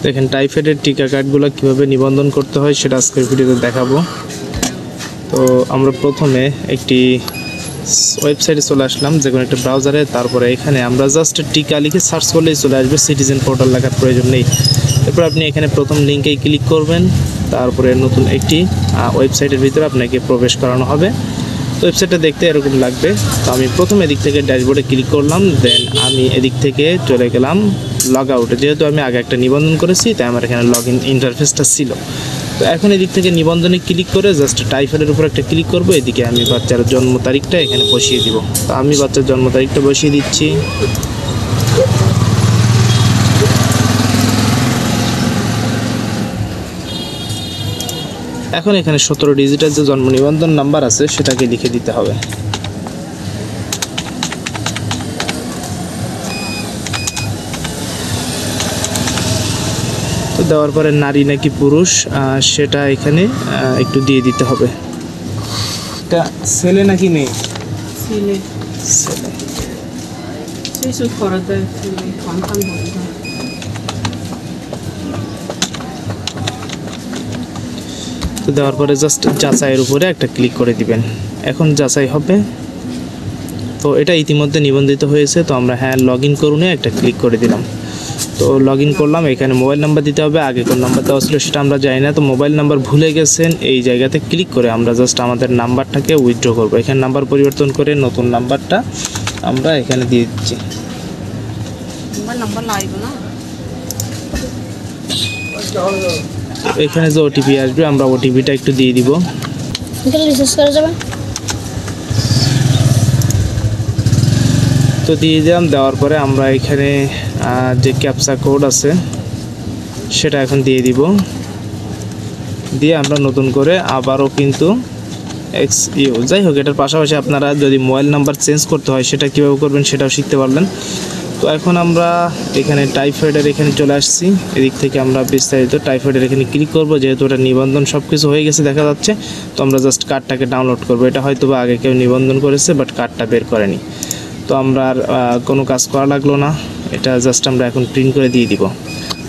দেখেন টাইফয়েডের টিকা কার্ডগুলো কীভাবে নিবন্ধন করতে হয় সেটা আজকের ভিডিওতে দেখাবো। তো আমরা প্রথমে একটি ওয়েবসাইটে চলে আসলাম, যে কোনো একটা ব্রাউজারে। তারপরে এখানে আমরা জাস্ট টিকা লিখে সার্চ করলেই চলে আসবে, সিটিজেন পোর্টাল লেখার প্রয়োজন নেই। এরপর আপনি এখানে প্রথম লিঙ্কেই ক্লিক করবেন, তারপরে নতুন একটি ওয়েবসাইটের ভিতরে আপনাকে প্রবেশ করানো হবে। তো ওয়েবসাইটটা দেখতে এরকম লাগবে। তো আমি প্রথম এদিক থেকে ড্যাশবোর্ডে ক্লিক করলাম, দেন আমি এদিক থেকে চলে গেলাম লগ আউটে। যেহেতু আমি আগে একটা নিবন্ধন করেছি তাই আমার এখানে লগ ইন ইন্টারফেসটা ছিল। তো এখন এদিক থেকে নিবন্ধনে ক্লিক করে জাস্ট টাইফয়েডের উপর একটা ক্লিক করব। এদিকে আমি বাচ্চার জন্ম তারিখটা এখানে বসিয়ে দিব। তো আমি বাচ্চার জন্ম তারিখটা বসিয়ে দিচ্ছি। এখন এখানে 17 ডিজিটের যে জন্ম নিবন্ধন নাম্বার আছে সেটাকে লিখে দিতে হবে। তো দেওয়ার পরে নারী নাকি পুরুষ সেটা এখানে একটু দিয়ে দিতে হবে। এটা ছেলে নাকি মেয়ে? ছেলে। ছেলে। তো দেওয়ার পরে জাস্ট যাচাইয়ের উপরে একটা ক্লিক করে দিবেন। এখন যাচাই হবে। তো এটা ইতিমধ্যে নিবন্ধিত হয়েছে, তো আমরা হ্যাঁ লগ ইন করুনে একটা ক্লিক করে দিলাম। তো লগ ইন করলাম। এখানে মোবাইল নাম্বার দিতে হবে, আগে কোন নাম্বার দেওয়া ছিল সেটা আমরা জানি না। তো মোবাইল নাম্বার ভুলে গেছেন, এই জায়গাতে ক্লিক করে আমরা জাস্ট আমাদের নাম্বারটাকে উইথড্র করব। এখানে নাম্বার পরিবর্তন করে নতুন নাম্বারটা আমরা এখানে দিয়ে দিচ্ছি। এখানে যে ওটিপি আসবে আমরা ওটিপিটা একটু দিয়ে দিব। তো দিয়ে দিলাম। দেওয়ার পরে আমরা এখানে যে ক্যাপচা কোড আছে সেটা এখন দিয়ে দিব। দিয়ে আমরা নতুন করে আবারও কিন্তু যাই হোক, এটার পাশাপাশি আপনারা যদি মোবাইল নাম্বার চেঞ্জ করতে হয় সেটা কীভাবে করবেন সেটাও শিখতে পারলেন। তো এখন আমরা এখানে টাইফয়েডের এখানে চলে আসছি। এদিক থেকে আমরা বিস্তারিত টাইফয়েডের এখানে ক্লিক করব। যেহেতু ওটা নিবন্ধন সব কিছু হয়ে গেছে দেখা যাচ্ছে, তো আমরা জাস্ট কার্ডটাকে ডাউনলোড করব। এটা হয়তো বা আগে কেউ নিবন্ধন করেছে বাট কার্ডটা বের করেনি। তো আমরা আর কোনো কাজ করা লাগলো না, এটা জাস্ট আমরা এখন প্রিন্ট করে দিয়ে দিব।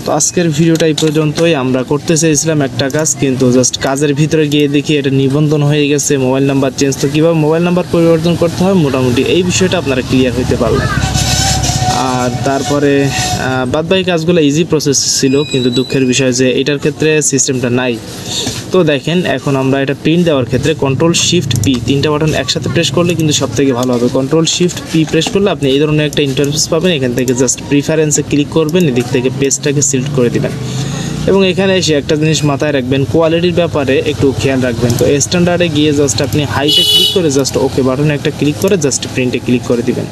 তো আজকের ভিডিওটা এই পর্যন্তই। আমরা করতে চেয়েছিলাম একটা কাজ, কিন্তু জাস্ট কাজের ভিতরে গিয়ে দেখি এটা নিবন্ধন হয়ে গেছে। মোবাইল নাম্বার চেঞ্জ, তো কীভাবে মোবাইল নাম্বার পরিবর্তন করতে হয় মোটামুটি এই বিষয়টা আপনারা ক্লিয়ার হইতে পারলেন। আর তারপরে বাদবাকি কাজগুলো ইজি প্রসেস ছিল, কিন্তু দুঃখের বিষয় যে এটার ক্ষেত্রে সিস্টেমটা নাই। তো দেখেন এখন আমরা এটা প্রিন্ট দেওয়ার ক্ষেত্রে Ctrl+Shift+P তিনটা বাটন একসাথে প্রেস করলে কিন্তু সবথেকে ভালো হবে। Ctrl+Shift+P প্রেস করলে আপনি এই ধরনের একটা ইন্টারফেস পাবেন। এখান থেকে জাস্ট প্রিফারেন্সে ক্লিক করবেন, এদিক থেকে পেজটাকে সিলেক্ট করে দিবেন এবং এখানে এসে একটা জিনিস মাথায় রাখবেন, কোয়ালিটির ব্যাপারে একটু খেয়াল রাখবেন। তো স্ট্যান্ডার্ডে গিয়ে জাস্ট আপনি হাইটে ক্লিক করে জাস্ট ওকে বাটনে একটা ক্লিক করে জাস্ট প্রিন্টে ক্লিক করে দিবেন।